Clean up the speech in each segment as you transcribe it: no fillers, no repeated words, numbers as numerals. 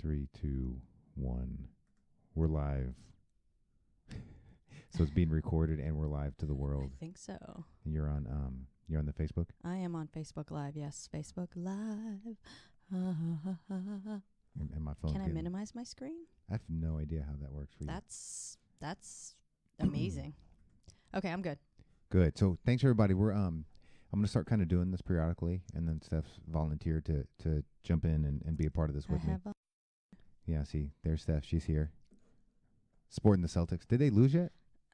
3, 2, 1. We're live. So it's being recorded and we're live to the world. I think so. And you're on the Facebook? I am on Facebook Live. Yes, Facebook Live. And my phone. Can I minimize my screen? I have no idea how that works for you. That's amazing. Okay, I'm good. Good. So thanks everybody. We're I'm gonna start kind of doing this periodically, and then Steph's volunteered to jump in and be a part of this with me. Yeah, see, there's Steph. She's here. Sporting the Celtics. Did they lose yet?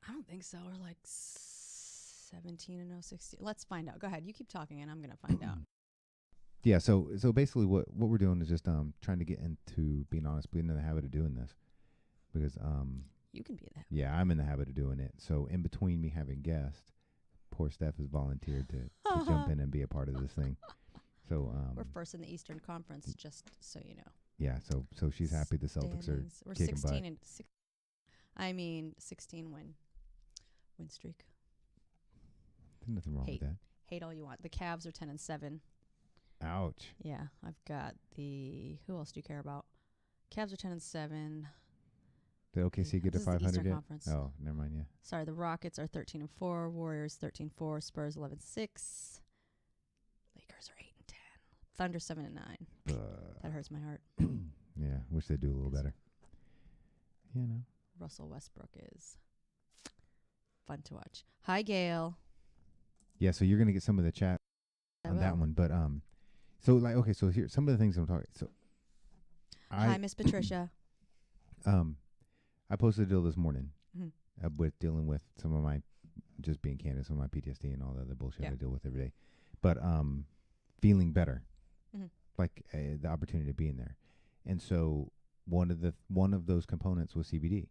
I don't think so. We're like 17-0, 16. Let's find out. Go ahead. You keep talking, and I'm gonna find out. Yeah. So basically, what we're doing is just trying to get into being honest, being in the habit of doing this, because you can be that. Yeah, I'm in the habit of doing it. So in between me having guests, poor Steph has volunteered to jump in and be a part of this thing. So we're first in the Eastern Conference, just so you know. Yeah. So she's happy the Celtics are We're kicking 16 butt. and 16 win streak. There's nothing wrong with that. Hate all you want. The Cavs are 10-7. Ouch. Yeah, I've got the. Who else do you care about? Cavs are 10-7. Did OKC get to 500 yet? Conference. Oh, never mind. Yeah. Sorry, the Rockets are 13-4. Warriors 13-4. Spurs 11-6. Lakers are 8-10. Thunder 7-9. That hurts my heart. Yeah, wish they'd do a little better. You know. Russell Westbrook is fun to watch. Hi, Gail. Yeah, so you're gonna get some of the chat on that one, but so here some of the things I'm talking. So, hi, Miss Patricia. I posted a deal this morning Mm-hmm. with dealing with some of my, just being candid, some of my PTSD and all the other bullshit I deal with every day, but feeling better, like the opportunity to be in there, and so one of those components was CBD.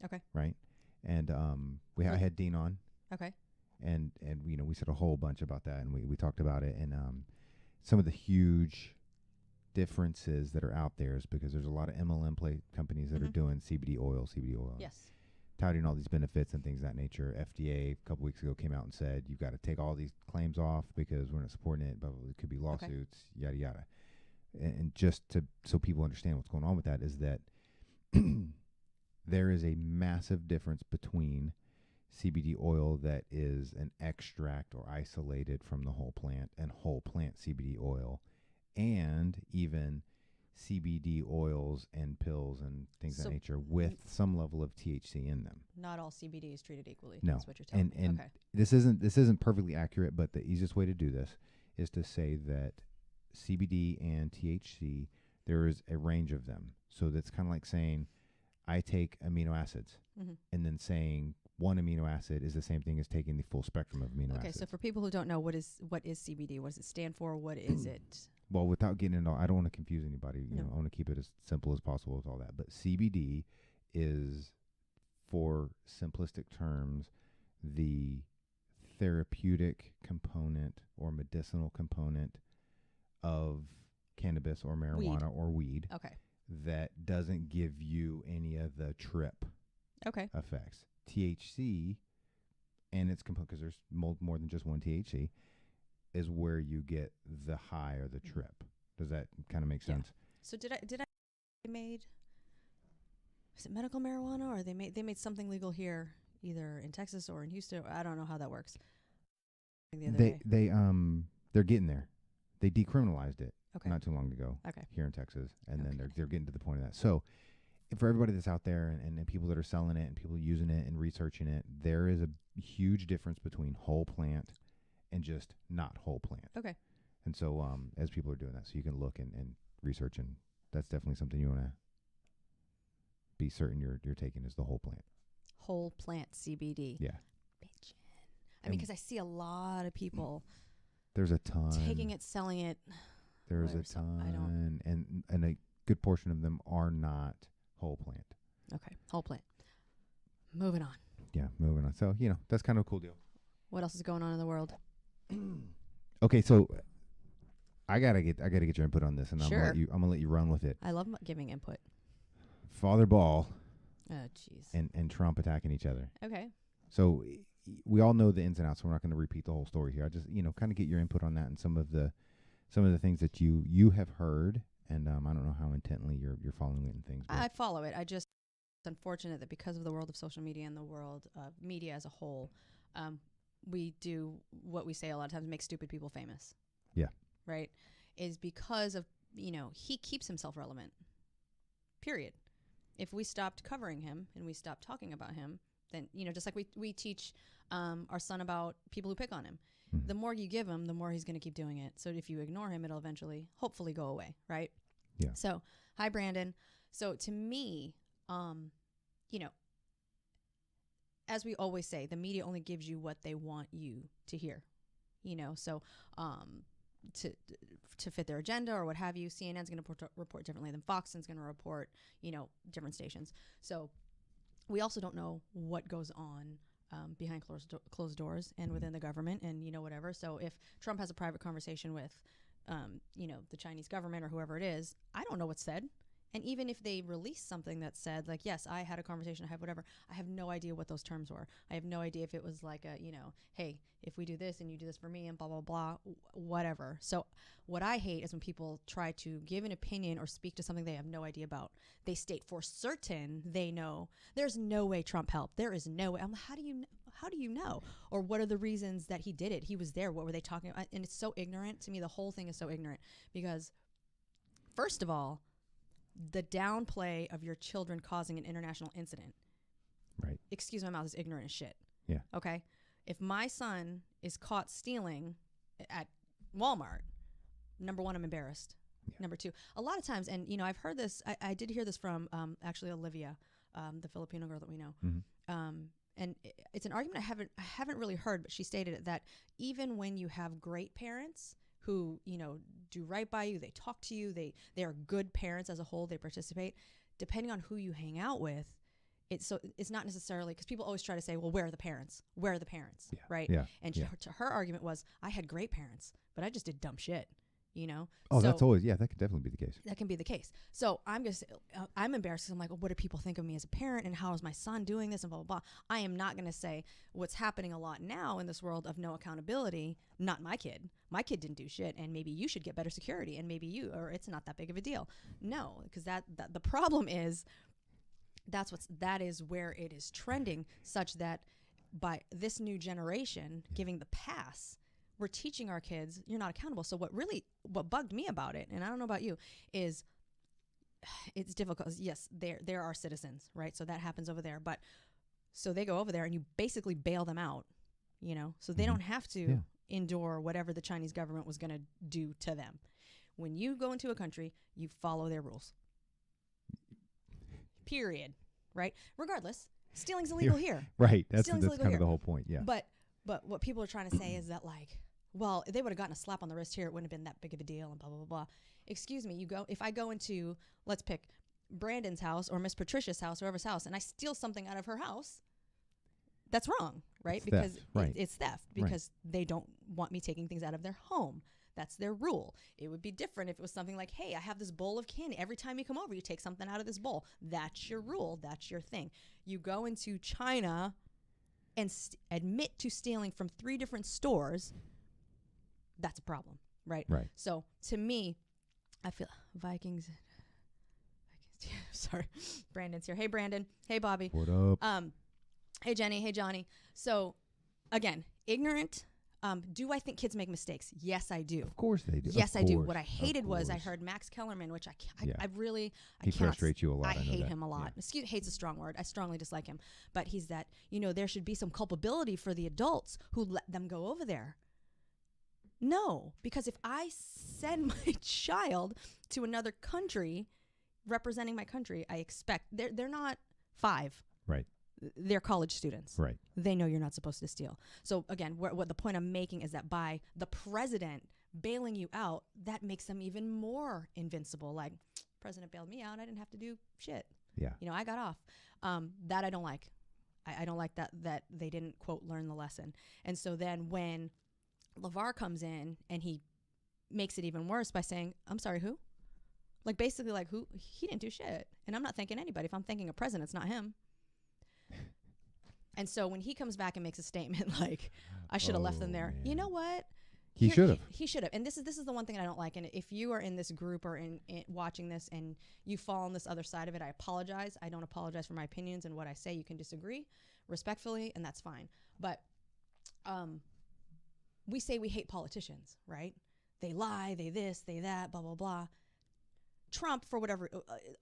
Okay. Right, and I had Dean on. Okay. And you know, we said a whole bunch about that, and we talked about it, and some of the huge differences that are out there is because there's a lot of MLM companies that are doing CBD oil. Yes. Touting all these benefits and things of that nature. FDA a couple weeks ago came out and said you've got to take all these claims off because we're not supporting it, but it could be lawsuits, yada yada. And just so people understand what's going on with that is that there is a massive difference between CBD oil that is an extract or isolated from the whole plant and whole plant CBD oil, and even CBD oils and pills and things of that nature with some level of THC in them. Not all CBD is treated equally. No. That's what you're telling me. And okay. this isn't perfectly accurate, but the easiest way to do this is to say that CBD and THC, there is a range of them. So that's kind of like saying I take amino acids, and then saying one amino acid is the same thing as taking the full spectrum of amino acids. Okay, so for people who don't know, what is CBD? What does it stand for? What is it? Well, without getting into, I don't want to confuse anybody. You know, I want to keep it as simple as possible with all that. But CBD is, for simplistic terms, the therapeutic component or medicinal component of cannabis or marijuana or weed. Okay. That doesn't give you any of the trip effects. THC and its component, because there's more than just one THC, is where you get the high or the trip. Does that kind of make sense? So did I made, is it medical marijuana, or they made something legal here, either in Texas or in Houston? I don't know how that works. They're getting there. They decriminalized it not too long ago here in Texas, and then they're getting to the point of that. So for everybody that's out there and people that are selling it and people using it and researching it, there is a huge difference between whole plant and just not whole plant. Okay. And so as people are doing that, so you can look and research, and that's definitely something you want to be certain you're taking is the whole plant. Whole plant CBD. Yeah. Bitchin'. I mean, because I see a lot of people. There's a ton. Taking it, selling it. There's a ton. I don't. And a good portion of them are not whole plant. Okay. Whole plant. Moving on. Yeah, moving on. So, you know, that's kind of a cool deal. What else is going on in the world? Okay, so I gotta get your input on this, and I'm gonna let you run with it. I love giving input. Father Ball. Oh, jeez. And Trump attacking each other. Okay. So we all know the ins and outs, so we're not going to repeat the whole story here. I just, kind of get your input on that and some of the things that you have heard and I don't know how intently you're following it and things. But I follow it. It's unfortunate that because of the world of social media and the world of media as a whole, we do what we say a lot of times, make stupid people famous. Yeah. Right? Is because of, he keeps himself relevant. Period. If we stopped covering him and we stopped talking about him, then, just like we teach our son about people who pick on him. Mm-hmm. The more you give him, the more he's going to keep doing it. So if you ignore him, it'll eventually, hopefully, go away. Right? Yeah. So, hi, Brandon. So to me, as we always say, the media only gives you what they want you to hear, so to fit their agenda or what have you. CNN's going to report differently than Fox, and is going to report, different stations. So we also don't know what goes on behind closed doors and within the government and, whatever. So if Trump has a private conversation with, the Chinese government or whoever it is, I don't know what's said. And even if they release something that said, like, yes, I had a conversation, I have whatever, I have no idea what those terms were. I have no idea if it was like a, hey, if we do this and you do this for me and blah, blah, blah, whatever. So what I hate is when people try to give an opinion or speak to something they have no idea about. They state for certain they know. There's no way Trump helped. There is no way. How do you know? Or what are the reasons that he did it? He was there. What were they talking about? And it's so ignorant. To me, the whole thing is so ignorant because, first of all, the downplay of your children causing an international incident. Right. Excuse my mouth, is ignorant as shit. Yeah. Okay. If my son is caught stealing at Walmart, number one, I'm embarrassed. Yeah. Number two, a lot of times, and I've heard this, I did hear this from actually Olivia, the Filipino girl that we know. Mm-hmm. And it's an argument I haven't really heard, but she stated that even when you have great parents who, do right by you, they talk to you, they are good parents as a whole, they participate, depending on who you hang out with, it's not necessarily, because people always try to say, well, where are the parents? Where are the parents? Yeah. Right? Yeah. And yeah. To her argument was, I had great parents, but I just did dumb shit. Oh, so that's always, that could definitely be the case. That can be the case. So I'm embarrassed because I'm like, well, what do people think of me as a parent, and how is my son doing this, and blah, blah, blah. I am not going to say what's happening a lot now in this world of no accountability. Not my kid. My kid didn't do shit, and maybe you should get better security, and maybe or it's not that big of a deal. No, because that the problem is that is where it is trending, such that by this new generation giving the pass, we're teaching our kids you're not accountable. So what bugged me about it, and I don't know about you, is it's difficult. Yes, there are citizens, right? So that happens over there. But so they go over there and you basically bail them out, so they don't have to endure whatever the Chinese government was going to do to them. When you go into a country, you follow their rules. Period. Right? Regardless, stealing's illegal here. Right. That's kind of the whole point. Yeah. But what people are trying to say is that, like, well, if they would have gotten a slap on the wrist here, it wouldn't have been that big of a deal and blah, blah, blah, blah. Excuse me, if I go into, let's pick Brandon's house or Miss Patricia's house, whoever's house, and I steal something out of her house, that's wrong, right? It's because theft, right. It's theft because they don't want me taking things out of their home. That's their rule. It would be different if it was something like, hey, I have this bowl of candy. Every time you come over, you take something out of this bowl. That's your rule. That's your thing. You go into China and admit to stealing from 3 different stores, that's a problem, right? Right. So to me, I feel Vikings. Sorry, Brandon's here. Hey, Brandon. Hey, Bobby. What up? Hey, Jenny. Hey, Johnny. So again, ignorant. Do I think kids make mistakes? Yes, I do. Of course they do. Yes, I do. What I hated was I heard Max Kellerman, which he frustrates you a lot. I hate him a lot. Yeah. Hate's a strong word. I strongly dislike him. But he's that, there should be some culpability for the adults who let them go over there. No, because if I send my child to another country representing my country, I expect they're not 5. Right. They're college students. Right. They know you're not supposed to steal. So again, what the point I'm making is that by the president bailing you out, that makes them even more invincible. Like, president bailed me out. I didn't have to do shit. Yeah. I got off. That I don't like. I don't like that they didn't, quote, learn the lesson. And so then when LaVar comes in and he makes it even worse by saying, I'm sorry, who? Like, basically, like, who? He didn't do shit. And I'm not thanking anybody. If I'm thanking a president, it's not him. And so when he comes back and makes a statement like, I should have left them there. Man. You know what? He should have. He should have. And this is the one thing I don't like. And if you are in this group or in watching this and you fall on this other side of it, I apologize. I don't apologize for my opinions and what I say. You can disagree respectfully, and that's fine. But we say we hate politicians, right? They lie, they this, they that, blah, blah, blah. Trump, for whatever,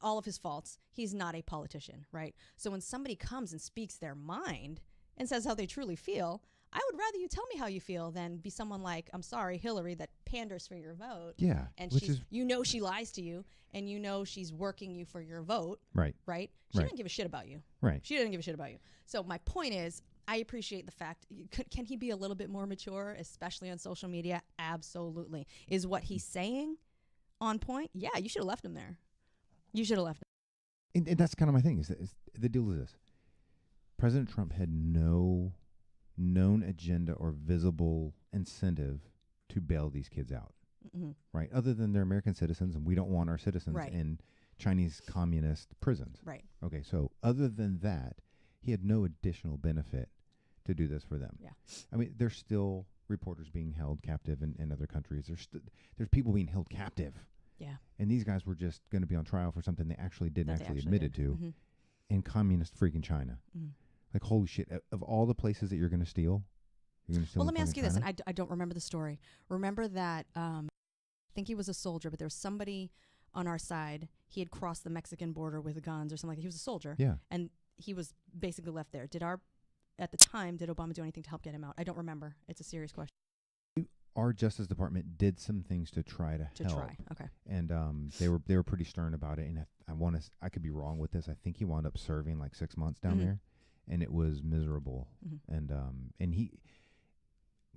all of his faults, he's not a politician, right? So when somebody comes and speaks their mind and says how they truly feel, I would rather you tell me how you feel than be someone like, I'm sorry, Hillary, that panders for your vote. Yeah. And she lies to you, and she's working you for your vote. Right. Right? She doesn't give a shit about you. Right. She doesn't give a shit about you. So my point is, I appreciate the fact, can he be a little bit more mature, especially on social media? Absolutely. Is what he's saying on point? Yeah, you should have left him there. You should have left him. And that's kind of my thing. Is the deal is this. President Trump had no known agenda or visible incentive to bail these kids out, right? Other than they're American citizens, and we don't want our citizens in Chinese communist prisons. Right. Okay, so other than that, he had no additional benefit to do this for them. Yeah. I mean, there's still reporters being held captive in other countries. There's people being held captive. Yeah. And these guys were just going to be on trial for something they actually didn't admitted to Mm-hmm. in communist freaking China. Mm-hmm. Like, holy shit, of all the places that you're going to steal, well, let me ask you this, and I don't remember the story. Remember that, I think he was a soldier, but there was somebody on our side. He had crossed the Mexican border with guns or something like that. He was a soldier. Yeah. And he was basically left there. At the time, did Obama do anything to help get him out? I don't remember. It's a serious question. Our Justice Department did some things to try to help. Okay. And they were pretty stern about it. And I could be wrong with this. I think he wound up serving like 6 months down there, and it was miserable. And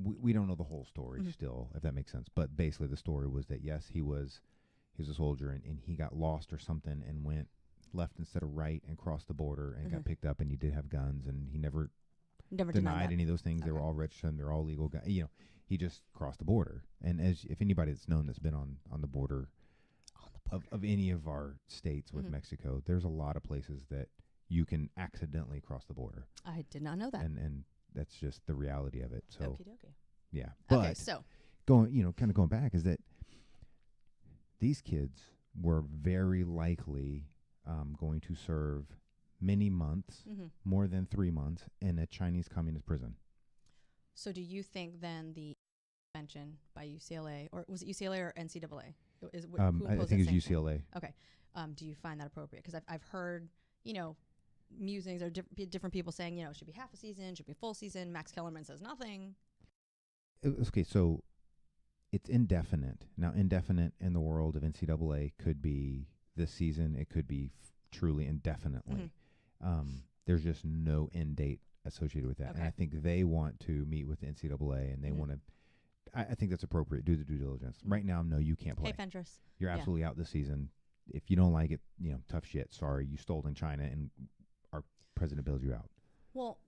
we don't know the whole story still, if that makes sense. But basically, the story was that yes, he was a soldier, and he got lost or something and went left instead of right and crossed the border and got picked up, and he did have guns, and he never denied any of those things. They were all registered, and they're all legal guns. He just crossed the border. And if anybody that's known that's been on the border of any of our states with Mexico, there's a lot of places that you can accidentally cross the border. I did not know that. And that's just the reality of it. So Okie dokie. yeah. Okay, But so kind of going back is that these kids were very likely going to serve many months, more than 3 months, in a Chinese communist prison. So do you think then the mention by UCLA, or was it UCLA or NCAA? I think it's UCLA. Okay. Do you find that appropriate? Because I've heard, musings or different people saying, it should be half a season, should be full season. Max Kellerman says nothing. Okay, so it's indefinite. Now, indefinite in the world of NCAA could be this season. It could be truly indefinitely. There's just no end date associated with that. Okay. And I think they want to meet with the NCAA, and they want to. I think that's appropriate. Do the due diligence. Right now, no, you can't play. Hey, Fentress. You're absolutely out this season. If you don't like it, tough shit. Sorry, you stole in China, and our president bails you out. Well,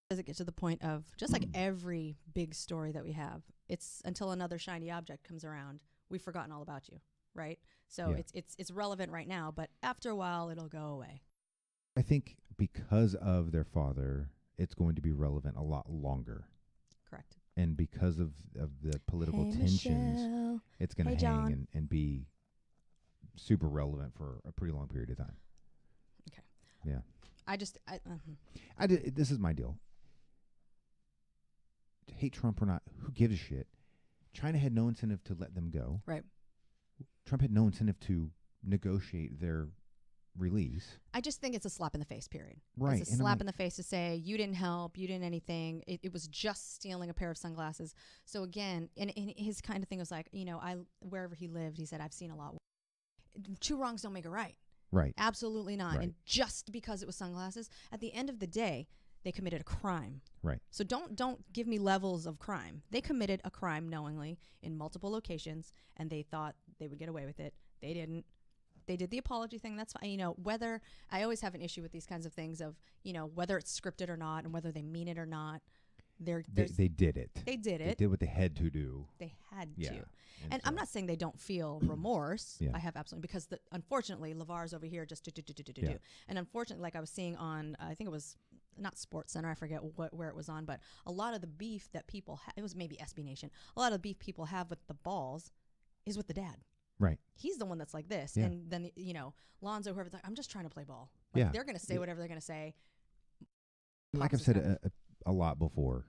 does it get to the point of just like every big story that we have? It's until another shiny object comes around, we've forgotten all about you, right? So it's relevant right now, but after a while, it'll go away. I think because of their father, it's going to be relevant a lot longer. Correct. And because of the political tensions, Michelle. it's going to John. hang and be super relevant for a pretty long period of time. Okay. Yeah. This is my deal. Hate Trump or not, who gives a shit? China had no incentive to let them go. Right. Trump had no incentive to negotiate their release. I just think it's a slap in the face, period. Right. It's a slap in the face to say, you didn't help, you didn't anything. It was just stealing a pair of sunglasses. So again, and his kind of thing was like, wherever he lived, he said, I've seen a lot. Two wrongs don't make a right. Right. Absolutely not. Right. And just because it was sunglasses, at the end of the day, they committed a crime. Right. So don't give me levels of crime. They committed a crime knowingly in multiple locations, and they thought they would get away with it. They didn't. They did the apology thing. That's fine. Whether I always have an issue with these kinds of things of, whether it's scripted or not and whether they mean it or not. They did it. They did it. They did what they had to do. They had Yeah. to. And I'm not saying they don't feel remorse. Yeah. I have absolutely, because unfortunately, LaVar's over here just do. And unfortunately, like I was seeing on, I think it was not Sports Center, I forget where it was on, but a lot of the beef that people it was maybe SB Nation. A lot of the beef people have with the balls is with the dad. Right. He's the one that's like this. Yeah. And then, Lonzo, whoever's like, I'm just trying to play ball. Like, Yeah. they're going to say whatever they're going to say. Like I've said a lot before,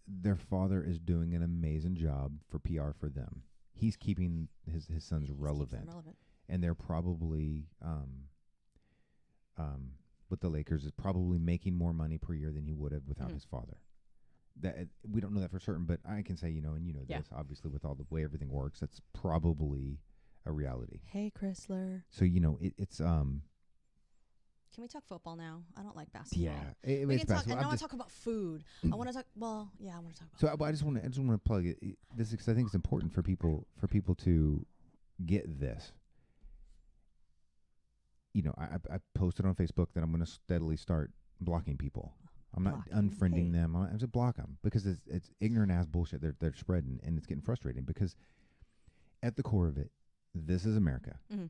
their father is doing an amazing job for PR for them. He's keeping his sons relevant. And they're probably, with the Lakers, is probably making more money per year than he would have without his father. That we don't know that for certain, but I can say, this, obviously, with all the way everything works, that's probably a reality. Hey, Chrysler. So, it's Can we talk football now? I don't like basketball. Yeah, we can talk. And I want to talk about food. I want to talk. Well, yeah, I want to talk about. So I just want to plug it. This because I think it's important for people to get this. I posted on Facebook that I'm going to steadily start blocking people. I'm not unfriending them. I'm just block them because it's ignorant ass bullshit they're spreading, and it's getting frustrating because at the core of it, this is America. Mm-hmm.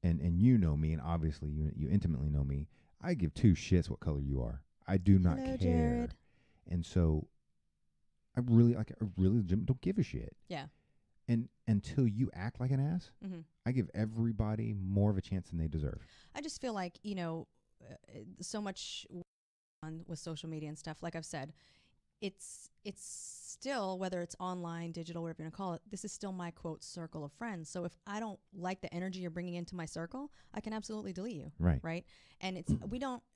And you know me, and obviously you intimately know me. I give two shits what color you are. I do not care. Jared. And so I really don't give a shit. Yeah. And until you act like an ass, I give everybody more of a chance than they deserve. I just feel like, so much on with social media and stuff. Like I've said, it's still, whether it's online, digital, whatever you want to call it, this is still my quote circle of friends. So if I don't like the energy you're bringing into my circle, I can absolutely delete you. Right. And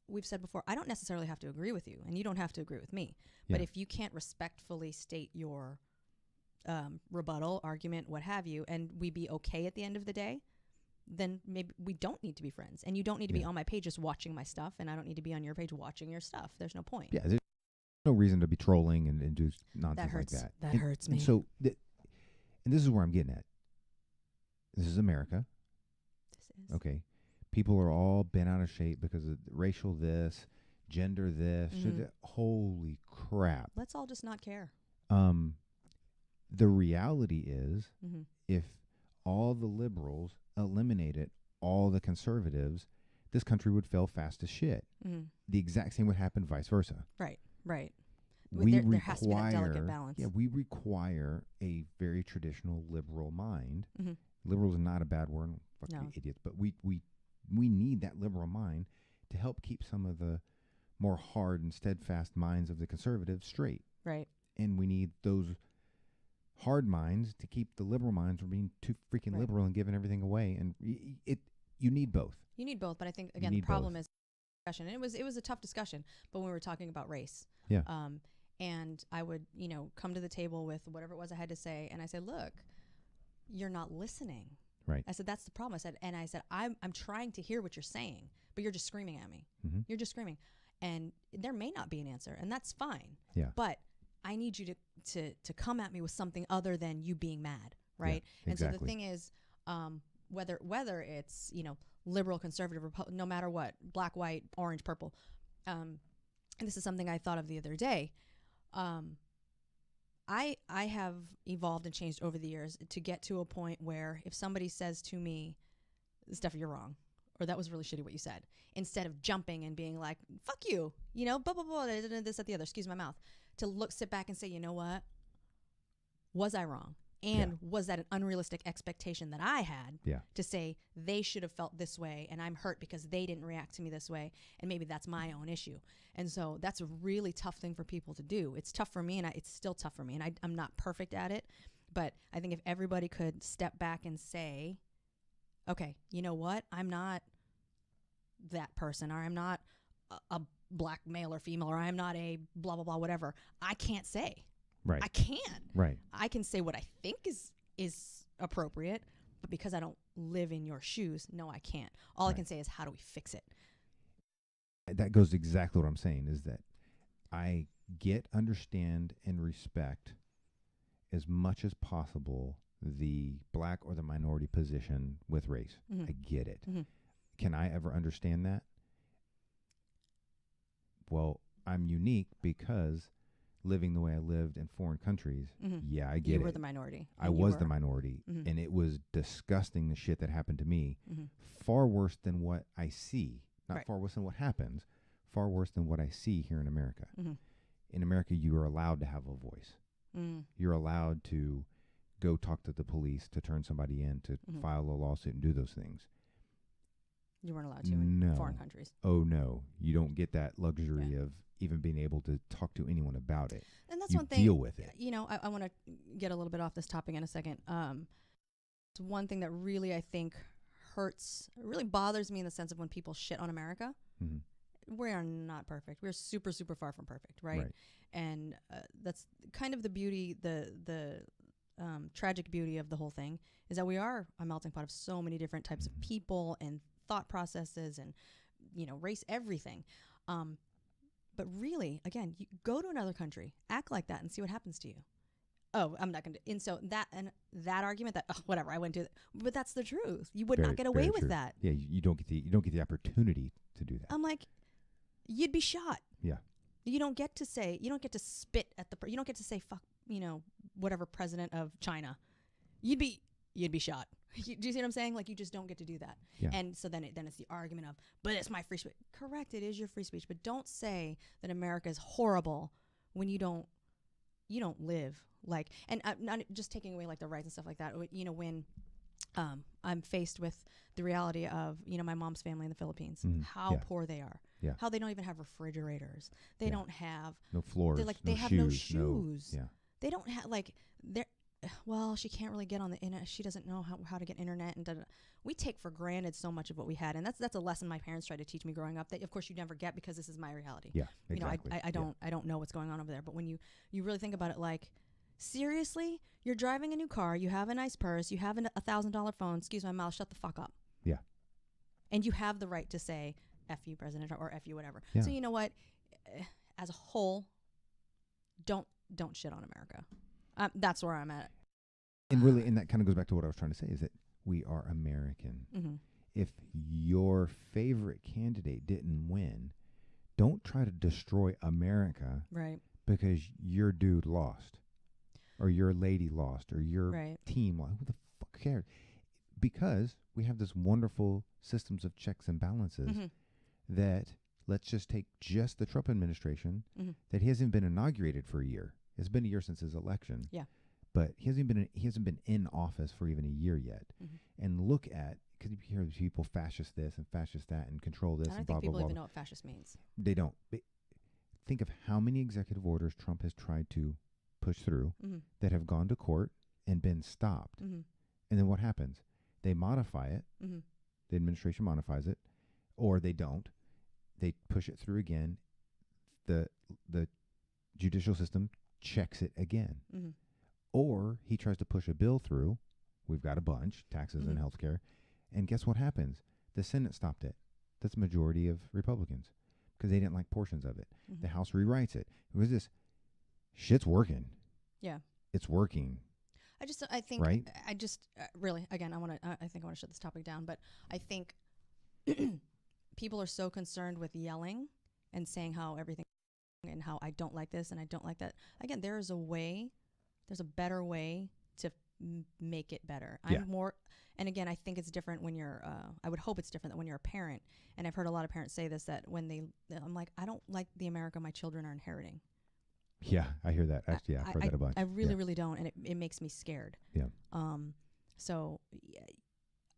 we've said before, I don't necessarily have to agree with you, and you don't have to agree with me. Yeah. But if you can't respectfully state your rebuttal, argument, what have you, and we be okay at the end of the day, then maybe we don't need to be friends. And you don't need to be on my page just watching my stuff, and I don't need to be on your page watching your stuff. There's no point. Yeah, there's no reason to be trolling and do nonsense like that. That hurts me. And so, and this is where I'm getting at. This is America. This is. Okay. People are all bent out of shape because of racial this, gender this. Holy crap. Let's all just not care. The reality is, if all the liberals eliminated all the conservatives, this country would fail fast as shit. The exact same would happen vice versa. Right. There has to be that delicate balance. Yeah, we require a very traditional liberal mind. Liberal is not a bad word. Fuck idiots. But we need that liberal mind to help keep some of the more hard and steadfast minds of the conservatives straight. Right. And we need those hard minds to keep the liberal minds from being too freaking liberal and giving everything away. And you need both. You need both, but I think again the problem is discussion. And it was a tough discussion, but when we were talking about race. Yeah. And I would, come to the table with whatever it was I had to say, and I said, "Look, you're not listening." Right. I said, "That's the problem." I said, I'm trying to hear what you're saying, but you're just screaming at me. You're just screaming. And there may not be an answer, and that's fine. Yeah. But I need you to come at me with something other than you being mad, right? Yeah, exactly. And so the thing is, whether it's liberal, conservative, no matter what, black, white, orange, purple, and this is something I thought of the other day. I have evolved and changed over the years to get to a point where if somebody says to me, "Steph, you're wrong," or "That was really shitty what you said," instead of jumping and being like, "Fuck you," blah, blah, blah, this, that, the other, excuse my mouth, to sit back and say, you know what? Was I wrong? And was that an unrealistic expectation that I had to say they should have felt this way and I'm hurt because they didn't react to me this way, and maybe that's my own issue. And so that's a really tough thing for people to do. It's tough for me, and it's still tough for me, and I'm not perfect at it, but I think if everybody could step back and say, okay, you know what? I'm not that person, or I'm not a black male or female, or I'm not a blah, blah, blah, whatever. I can't say. Right. I can't. Right. I can say what I think is appropriate, but because I don't live in your shoes, no, I can't. All I can say is, how do we fix it? That goes exactly what I'm saying, is that I understand, and respect as much as possible the black or the minority position with race. I get it. Can I ever understand that? Well, I'm unique because living the way I lived in foreign countries, I get it. You were the minority. I was the minority, and it was disgusting, the shit that happened to me. Far worse than what I see Not Right. far worse than what happens, far worse than what I see here in America. Mm-hmm. In America, you are allowed to have a voice. Mm. You're allowed to go talk to the police, to turn somebody in, to Mhm. file a lawsuit and do those things. You weren't allowed to in No. foreign countries. Oh, no. You don't get that luxury of even being able to talk to anyone about it. And that's You one thing. deal with it. You know, I want to get a little bit off this topic in a second. It's one thing that really, I think, hurts, really bothers me in the sense of when people shit on America. Mm-hmm. We are not perfect. We're super, super far from perfect, right? And that's kind of the beauty, the tragic beauty of the whole thing is that we are a melting pot of so many different types of people and thought processes and, you know, race, everything. But really, again, you go to another country, act like that and see what happens to you. Oh, I'm not going to. And so that argument that whatever, I wouldn't do that. But that's the truth. You would not get away with that. Yeah, you don't get the opportunity to do that. I'm like, you'd be shot. Yeah. You don't get to spit at you don't get to say fuck, you know, whatever president of China. You'd be shot. Do you see what I'm saying? Like, you just don't get to do that. Yeah. And so then it's the argument of, but it's my free speech. Correct, it is your free speech, but don't say that America is horrible when you don't live like, and I'm not just taking away like the rights and stuff like that. You know, when I'm faced with the reality of, you know, my mom's family in the Philippines, how poor they are. Yeah. How they don't even have refrigerators. They don't have no floors. They're like, no they have shoes, no shoes. Yeah. They don't have like well, she can't really get on the internet. She doesn't know how to get internet and da-da-da. We take for granted so much of what we had, and that's a lesson my parents tried to teach me growing up. That of course you never get because this is my reality. Yeah, exactly. You know, I don't know what's going on over there. But when you really think about it, like, seriously, you're driving a new car, you have a nice purse, you have $1,000 phone. Excuse my mouth, shut the fuck up. Yeah. And you have the right to say "F you, President" or "F you, whatever." Yeah. So you know what? As a whole, don't shit on America. That's where I'm at. And really, and that kind of goes back to what I was trying to say, is that we are American. Mm-hmm. If your favorite candidate didn't win, don't try to destroy America, right? Because your dude lost, or your lady lost, or your team lost. Who the fuck cares? Because we have this wonderful systems of checks and balances that, let's just take just the Trump administration, that he hasn't been inaugurated for a year. It's been a year since his election. Yeah. But he hasn't been in office for even a year yet. And look at, because you hear people fascist this and fascist that and control this and blah, blah, blah. I don't think people even know what fascist means. They don't. Think of how many executive orders Trump has tried to push through that have gone to court and been stopped. And then what happens? They modify it. The administration modifies it, or they don't. They push it through again. The judicial system checks it again. Or he tries to push a bill through. We've got a bunch, taxes and healthcare. And guess what happens? The Senate stopped it. That's a majority of Republicans because they didn't like portions of it. The House rewrites it. What is this? Shit's working. Yeah. It's working. I think, right? Really, again, I think I want to shut this topic down, but I think people are so concerned with yelling and saying how everything and how I don't like this and I don't like that. Again, there's a better way to make it better. Yeah. I'm more, and again, I think it's different when you're, I would hope it's different than when you're a parent. And I've heard a lot of parents say this, that I'm like, I don't like the America my children are inheriting. Yeah, I hear that. Actually, I've heard that a bunch. I really don't. And it makes me scared. Yeah. So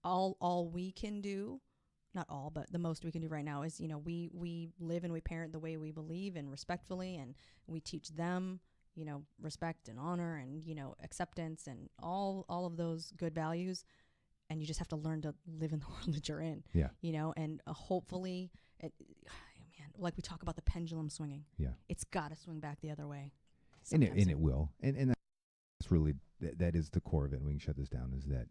all we can do, not all, but the most we can do right now is, you know, we live and we parent the way we believe and respectfully, and we teach them, you know, respect and honor and, you know, acceptance and all of those good values. And you just have to learn to live in the world that you're in. Yeah. You know, and hopefully, like we talk about the pendulum swinging. Yeah. It's got to swing back the other way. And it will. And that's really, that is the core of it. And we can shut this down, is that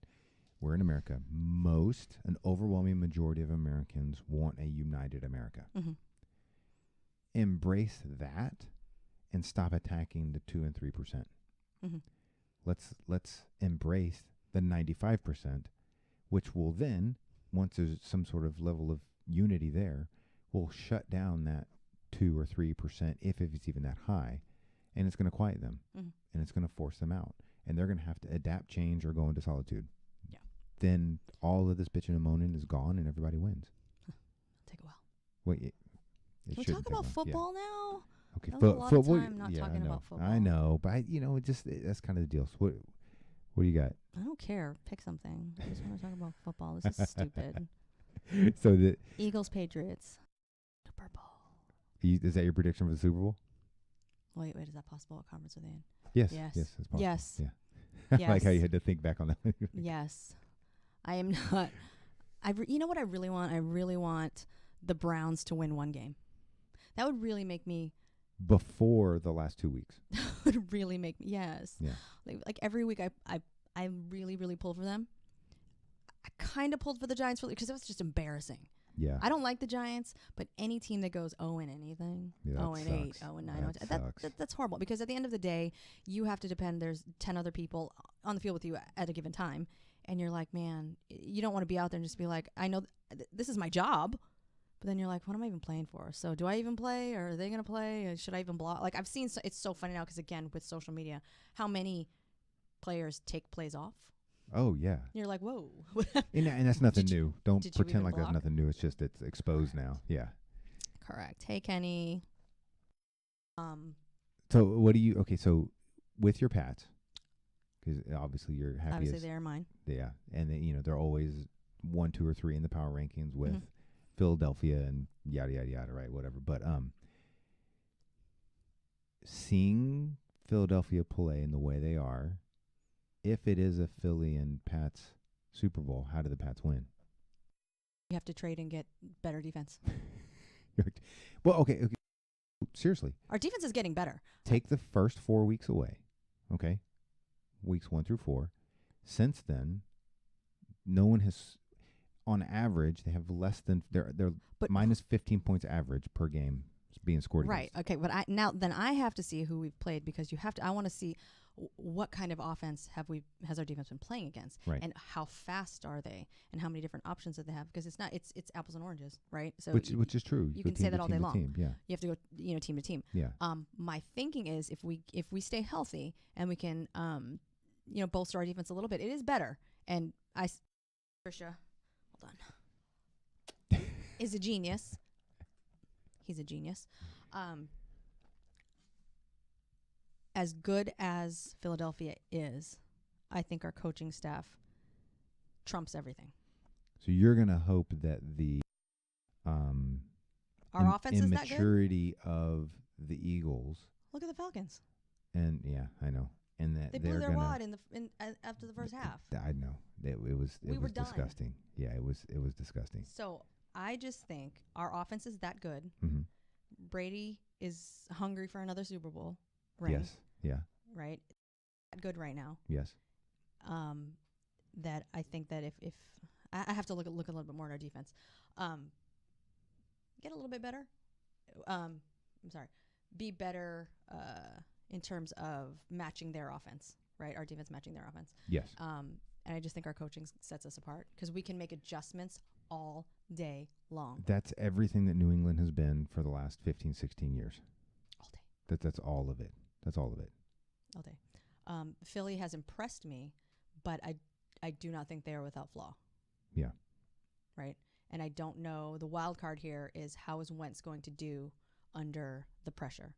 we're in America. An overwhelming majority of Americans want a united America. Embrace that and stop attacking the 2 and 3%. Let's embrace the 95%, which will then, once there's some sort of level of unity there, will shut down that 2 or 3%, if it's even that high, and it's going to quiet them, and it's going to force them out, and they're going to have to adapt, change, or go into solitude. Yeah. Then all of this bitching and moaning is gone, and everybody wins. Take a while. Wait, Can we talk about football now? Okay, that was a lot of football. time not talking about football. I know, but that's kind of the deal. So what do you got? I don't care. Pick something. I just want to talk about football. This is stupid. So the Eagles, Patriots, Super Bowl. Is that your prediction for the Super Bowl? Wait, is that possible? What conference are they in? Yes, Yes. it's possible. Yes. Yeah. Yes. I like how you had to think back on that one. Yes. I am not. You know what I really want? I really want the Browns to win one game. That would really make me. Before the last 2 weeks. Would really make me. Yes. Yeah. Like every week, I really, really pull for them. I kind of pulled for the Giants because it was just embarrassing. Yeah. I don't like the Giants, but any team that goes 0-anything, 0-8, 0-9, that's horrible. Because at the end of the day, you have to depend. There's 10 other people on the field with you at a given time, and you're like, man, you don't want to be out there and just be like, I know this is my job, but then you're like, what am I even playing for? So do I even play, or are they gonna play? Or should I even block? Like I've seen, it's so funny now because again with social media, how many players take plays off. Oh, yeah. You're like, whoa. And that's nothing new. Don't did you pretend even like block? that's nothing new. It's just it's exposed now. Yeah. Correct. Hey, Kenny. So what do you? Okay, so with your Pats, because obviously you're happy. Obviously they are mine. Yeah, and they're always 1, 2, or 3 in the power rankings with Philadelphia and yada yada yada, right? Whatever. But seeing Philadelphia play in the way they are, if it is a Philly and Pats Super Bowl, how do the Pats win? You have to trade and get better defense. Well, okay. Seriously. Our defense is getting better. Take the first 4 weeks away, okay? Weeks 1 through 4. Since then, no one has, on average, they have less than, they're minus 15 points average per game being scored Right. against. Okay. But I have to see who we've played because I want to see what kind of offense has our defense been playing against, right? And how fast are they, and how many different options that they have? Because it's apples and oranges, right? So which is true. You can say that all day long. Team, yeah. You have to go, team to team. Yeah. My thinking is if we stay healthy and we can, bolster our defense a little bit, it is better. And Trisha, hold on, is a genius. He's a genius. As good as Philadelphia is, I think our coaching staff trumps everything. So you're going to hope that the our offense is that good? Immaturity of the Eagles. Look at the Falcons. And yeah, I know. And that they blew their wad after the first half. I know. It was disgusting. Yeah, it was disgusting. So I just think our offense is that good. Mm-hmm. Brady is hungry for another Super Bowl ring. Yes. Yeah. Right. Good right now. Yes. That I think that if I have to look a little bit more at our defense, get a little bit better. Be better in terms of matching their offense. Right, our defense matching their offense. Yes. And I just think our coaching sets us apart because we can make adjustments all day long. That's everything that New England has been for the last 15, 16 years. All day. That's all of it. That's all of it. All day. Philly has impressed me, but I do not think they are without flaw. Yeah. Right? And I don't know. The wild card here is how is Wentz going to do under the pressure?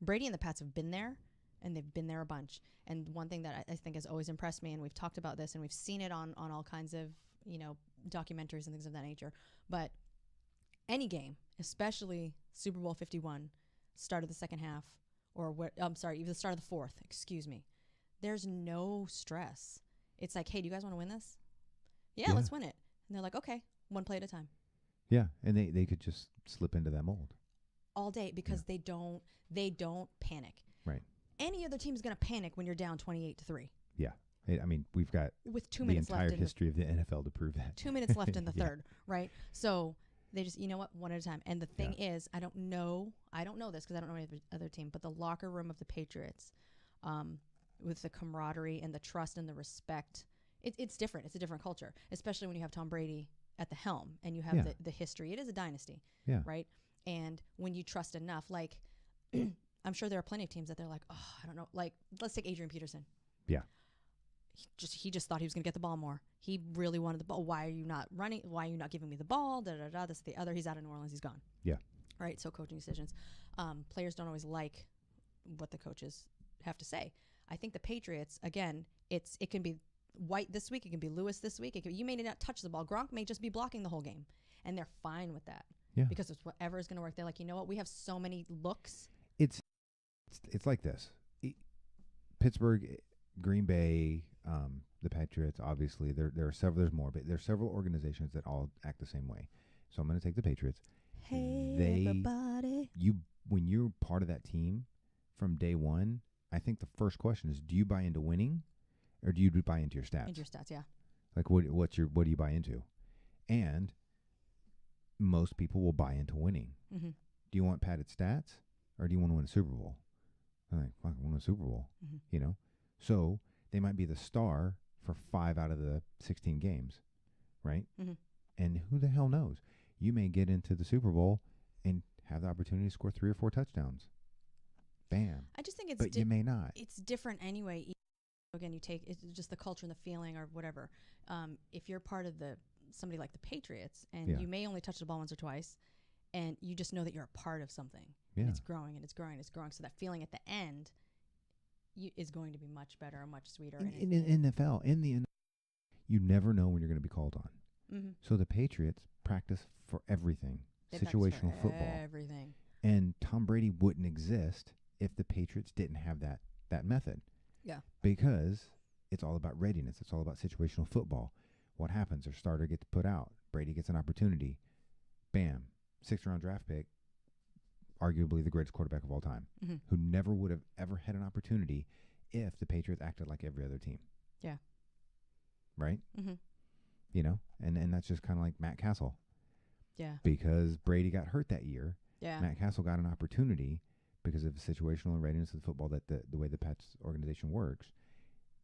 Brady and the Pats have been there, and they've been there a bunch. And one thing that I think has always impressed me, and we've talked about this, and we've seen it on all kinds of, documentaries and things of that nature. But any game, especially Super Bowl 51, start of the second half, even the start of the fourth, excuse me, there's no stress. It's like, hey, do you guys want to win this? Yeah, let's win it. And they're like, okay, one play at a time. Yeah, and they could just slip into that mold. All day because they don't panic. Right. Any other team is going to panic when you're down 28-3. Yeah. I mean, we've got with 2 minutes left. The entire history of the NFL to prove that. 2 minutes left in the third, right? So they just, one at a time. And the thing is, I don't know this because I don't know any other team, but the locker room of the Patriots, with the camaraderie and the trust and the respect, it's different. It's a different culture, especially when you have Tom Brady at the helm and you have the history. It is a dynasty, right? And when you trust enough, like I'm sure there are plenty of teams that they're like, oh, I don't know. Like, let's take Adrian Peterson. Yeah. he just thought he was going to get the ball more. He really wanted the ball. Why are you not running? Why are you not giving me the ball? Da da da. This the other. He's out of New Orleans. He's gone. Yeah. Right. So coaching decisions. Players don't always like what the coaches have to say. I think the Patriots, again, it can be White this week. It can be Lewis this week. You may not touch the ball. Gronk may just be blocking the whole game, and they're fine with that. Yeah. Because it's whatever is going to work. They're like, you know what? We have so many looks. It's like this. Pittsburgh, Green Bay, the Patriots, obviously, there are several, there's more, but there's several organizations that all act the same way. So I'm going to take the Patriots. Hey, everybody. When you're part of that team from day one, I think the first question is, do you buy into winning or do you buy into your stats? Into your stats, yeah. Like, what do you buy into? And most people will buy into winning. Mm-hmm. Do you want padded stats or do you want to win a Super Bowl? I'm like, fuck, I want a Super Bowl, you know? So they might be the star for 5 out of the 16 games, right? Mm-hmm. And who the hell knows? You may get into the Super Bowl and have the opportunity to score 3 or 4 touchdowns. Bam. I just think but you may not. It's different anyway. Again, it's just the culture and the feeling or whatever. If you're part of somebody like the Patriots and you may only touch the ball once or twice, and you just know that you're a part of something. Yeah. And it's growing and it's growing and it's growing. So that feeling at the end is going to be much better and much sweeter. In NFL, you never know when you're going to be called on. Mm-hmm. So the Patriots practice for everything. Situational football. Everything. And Tom Brady wouldn't exist if the Patriots didn't have that method. Yeah. Because it's all about readiness. It's all about situational football. What happens? Their starter gets put out. Brady gets an opportunity. Bam. 6th-round draft pick. Arguably the greatest quarterback of all time. Mm-hmm. Who never would have ever had an opportunity if the Patriots acted like every other team. Yeah. Right? Mm-hmm. You know? And that's just kind of like Matt Castle. Yeah. Because Brady got hurt that year. Yeah. Matt Castle got an opportunity because of the situational readiness of the football, that the way the Pats organization works,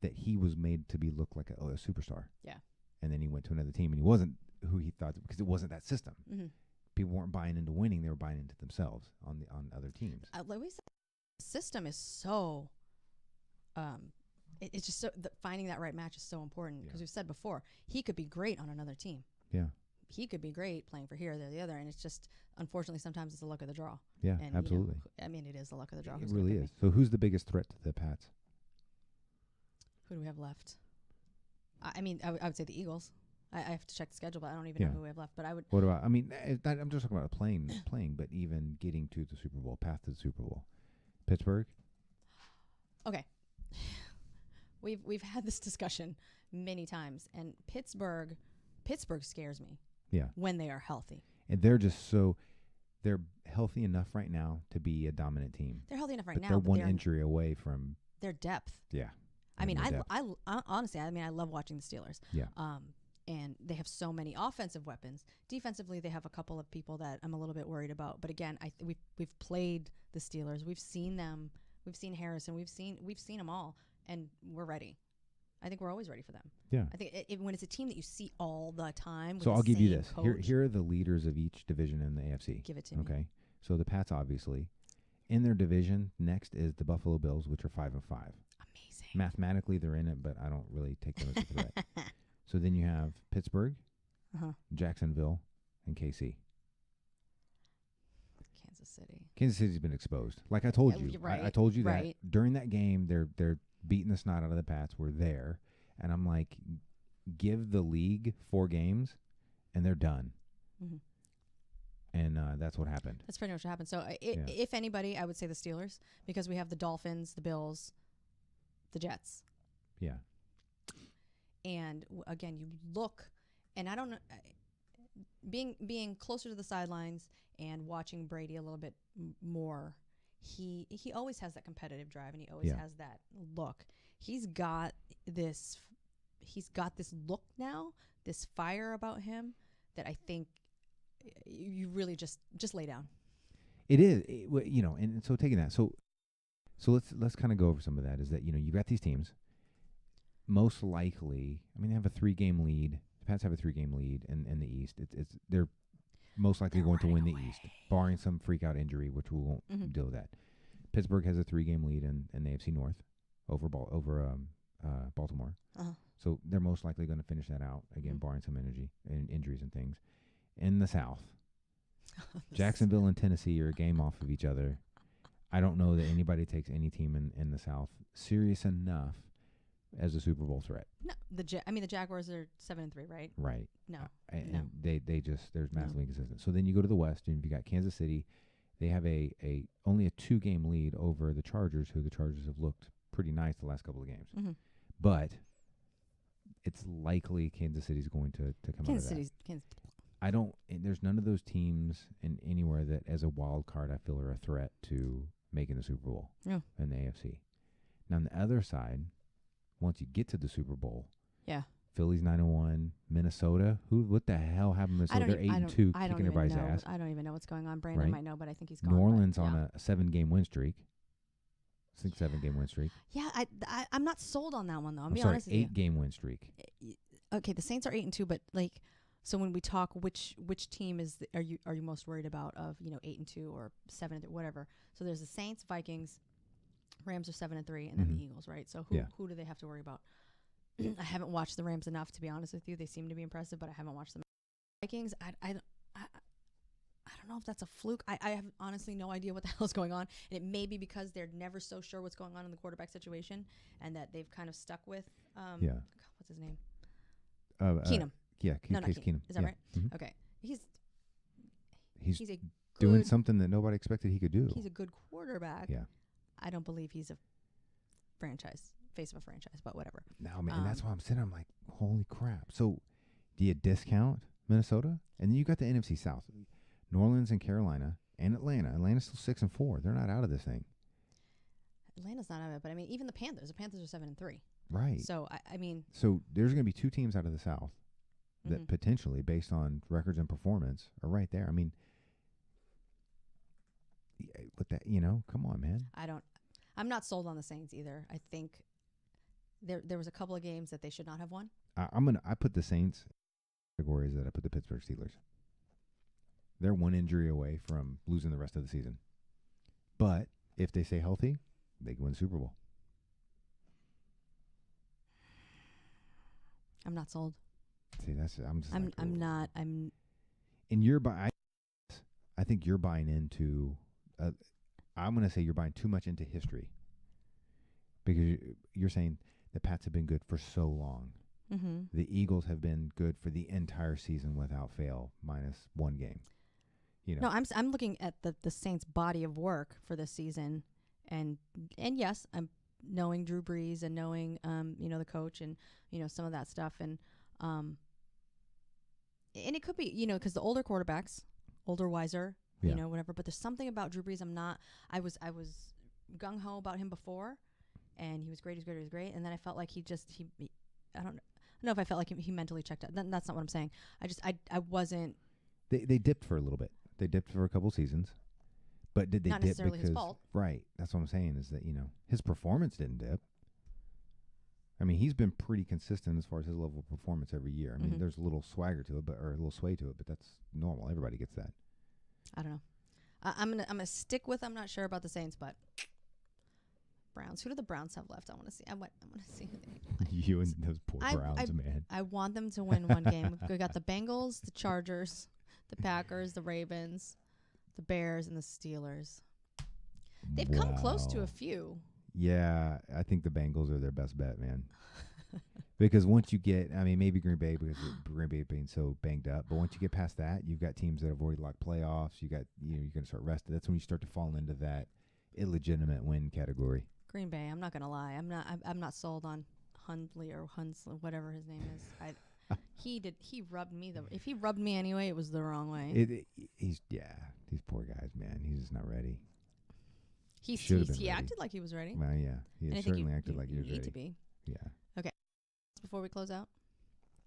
that he was made to be look like a superstar. Yeah. And then he went to another team, and he wasn't who he thought, because it wasn't that system. Mm-hmm. People weren't buying into winning; they were buying into themselves on other teams. Like we said, the system is so. It's just so finding that right match is so important because we've said before he could be great on another team. Yeah. He could be great playing for here, there, the other, and it's just unfortunately sometimes it's the luck of the draw. Yeah, and, absolutely. I mean, it is the luck of the draw. It really is. So, who's the biggest threat to the Pats? Who do we have left? I mean, I would say the Eagles. I have to check the schedule, but I don't even know who we have left. But I would. What about? I mean, I'm just talking about playing, but even getting to the Super Bowl, path to the Super Bowl. Pittsburgh. Okay. We've had this discussion many times, and Pittsburgh scares me. Yeah. When they are healthy. And they're healthy enough right now to be a dominant team. They're healthy enough right but now. They're one injury away from their depth. Yeah. I mean, I honestly, I love watching the Steelers. Yeah. And they have so many offensive weapons. Defensively, they have a couple of people that I'm a little bit worried about. But again, we've played the Steelers. We've seen them. We've seen Harrison. We've seen them all, and we're ready. I think we're always ready for them. Yeah. I think when it's a team that you see all the time. So I'll give you this. Here are the leaders of each division in the AFC. Give it to me. Okay. So the Pats, obviously, in their division. Next is the Buffalo Bills, which are 5-5. Amazing. Mathematically, they're in it, but I don't really take them as a threat. So then you have Pittsburgh, Jacksonville, and KC. Kansas City. Kansas City's been exposed. Like I told you. Right. I told you right. that during that game, they're beating the snot out of the Pats. We're there. And I'm like, give the league 4 games, and they're done. Mm-hmm. And that's what happened. That's pretty much what happened. So if anybody, I would say the Steelers, because we have the Dolphins, the Bills, the Jets. Yeah. And again, you look, and I don't know, being closer to the sidelines and watching Brady a little bit more, he always has that competitive drive, and he always has that look. He's got this look now, this fire about him that I think you really just lay down. It is, and so taking that, so let's kind of go over some of that. Is that you got these teams. Most likely, they have a 3-game lead. The Pats have a 3-game lead in the East. They're most likely going to win the East, barring some freak out injury, which we won't deal with that. Pittsburgh has a 3-game lead in the AFC North over Baltimore. Uh-huh. So they're most likely going to finish that out again, barring some injuries and things. In the South, Jacksonville and Tennessee are a game off of each other. I don't know that anybody takes any team in the South serious enough as a Super Bowl threat. No, the Jaguars are 7-3, right? Right. No, and they just there's massively inconsistent. So then you go to the West, and you got Kansas City. They have only a 2-game lead over the Chargers, who the Chargers have looked pretty nice the last couple of games. Mm-hmm. But it's likely Kansas City's going to come out of that. There's none of those teams in anywhere that, as a wild card, I feel are a threat to making the Super Bowl in the AFC. Now, on the other side, once you get to the Super Bowl, Philly's 9-1, Minnesota. What the hell happened to Minnesota? They're 8-2, kicking everybody's ass. I don't even know what's going on. Brandon might know, but I think he's gone. New Orleans on a 7-game win streak. 7-game win streak. Yeah, I'm not sold on that one though. I'm sorry, honest with you. 8-game win streak. Okay, the Saints are 8-2, but so when we talk, which team are you most worried about of 8-2 or 7-3, whatever? So there's the Saints, Vikings, Rams are 7-3, and then the Eagles, right? So who do they have to worry about? I haven't watched the Rams enough, to be honest with you. They seem to be impressive, but I haven't watched the Vikings. I don't know if that's a fluke. I have honestly no idea what the hell is going on. And it may be because they're never so sure what's going on in the quarterback situation and that they've kind of stuck with, God, what's his name? Keenum. Case Keenum. Is that right? Mm-hmm. Okay. He's doing something that nobody expected he could do. He's a good quarterback. Yeah. I don't believe he's a face of a franchise, but whatever. No, man, and that's why I'm like, holy crap. So do you discount Minnesota? And then you got the NFC South. New Orleans and Carolina and Atlanta. Atlanta's still 6-4. They're not out of this thing. Atlanta's not out of it, but I mean, even the Panthers. The Panthers are 7-3. Right. So I mean, so there's going to be 2 teams out of the South that potentially, based on records and performance, are right there. I mean, but that come on, man. I'm not sold on the Saints either. I think there was a couple of games that they should not have won. I put the Saints categories that I put the Pittsburgh Steelers. They're 1 injury away from losing the rest of the season. But if they stay healthy, they can win the Super Bowl. I'm not sold. See, And I think you're buying into. I'm going to say you're buying too much into history. Because you're saying the Pats have been good for so long. Mm-hmm. The Eagles have been good for the entire season without fail, minus 1 game. No, I'm looking at the Saints' body of work for this season, and yes, I'm knowing Drew Brees and knowing the coach and some of that stuff, and it could be because the older quarterbacks, older, wiser, whatever. But there's something about Drew Brees. I was gung ho about him before, and he was great, and then I felt like I don't know if I felt like he mentally checked out. That's not what I'm saying. I wasn't. They dipped for a little bit. They dipped for a couple seasons, but did they not dip necessarily because his fault? Right. That's what I'm saying is that his performance didn't dip. I mean, he's been pretty consistent as far as his level of performance every year. I mean, there's a little swagger to it, or a little sway to it, but that's normal. Everybody gets that. I don't know. I'm gonna stick with. I'm not sure about the Saints, but Browns. Who do the Browns have left? I want to see. I want to see who they. You and those poor Browns, man. I want them to win 1 game. We got the Bengals, the Chargers, the Packers, the Ravens, the Bears, and the Steelers. They've come close to a few. Yeah, I think the Bengals are their best bet, man. Because once you get, maybe Green Bay, because Green Bay being so banged up, but once you get past that, you've got teams that have already locked playoffs. You're going to start resting. That's when you start to fall into that illegitimate win category. Green Bay, I'm not going to lie. I'm not sold on Hundley or Hunsler, whatever his name is. He rubbed me if he rubbed me anyway, it was the wrong way. These poor guys, man. He's just not ready. He acted like he was ready. Well, yeah. He certainly acted like he was ready. Need to be. Yeah. Okay. Before we close out.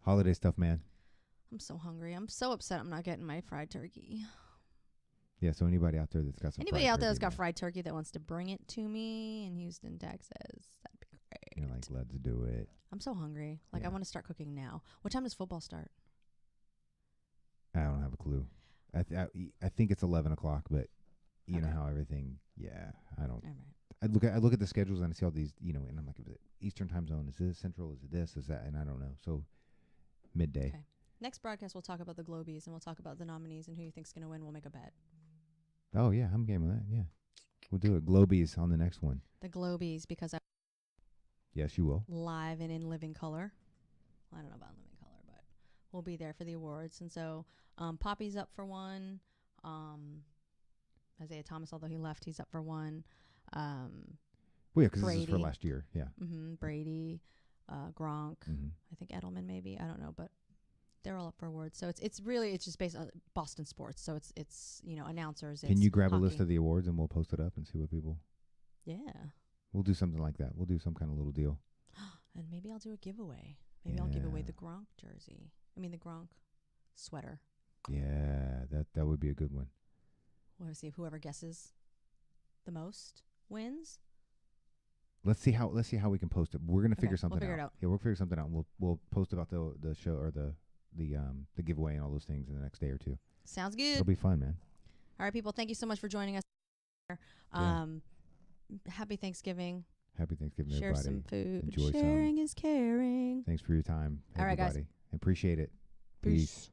Holiday stuff, man. I'm so hungry. I'm so upset I'm not getting my fried turkey. Yeah, so anybody out there that's got fried turkey that wants to bring it to me in Houston, Texas, that'd be great. You're like, let's do it. I'm so hungry. I want to start cooking now. What time does football start? I don't have a clue. I think it's 11 o'clock, but you know how everything. Yeah, I don't. I look at the schedules and I see all these, and I'm like, is it Eastern time zone? Is this Central? Is it this? Is that? And I don't know. So midday. Okay. Next broadcast, we'll talk about the Globies and we'll talk about the nominees and who you think's going to win. We'll make a bet. Oh yeah, I'm game with that. Yeah, we'll do it. Globies on the next one. The Globies, because I Yes, you will. live and in living color. I don't know about living color, but we'll be there for the awards. And so Poppy's up for one. Isaiah Thomas, although he left, he's up for one. Well, yeah, because this is for Brady. last year. Yeah. Brady, Gronk. Mm-hmm. I think Edelman maybe. I don't know, but they're all up for awards. So it's just based on Boston sports. So it's announcers. Can you grab hockey. a list of the awards and we'll post it up and see what people? Yeah. We'll do something like that. We'll do some kind of little deal. And maybe I'll do a giveaway. Maybe I'll give away the Gronk jersey. The Gronk sweater. Yeah, that would be a good one. We'll see if whoever guesses the most wins. Let's see how we can post it. We're gonna figure something figure out. it out. Yeah, we'll figure something out. We'll post about the show or the giveaway and all those things in the next day or two. Sounds good. It'll be fun, man. All right, people. Thank you so much for joining us. Happy Thanksgiving. Happy Thanksgiving, Share everybody. some food. Enjoy Sharing is caring. Thanks for your time, All right, everybody. guys. Appreciate it. Peace.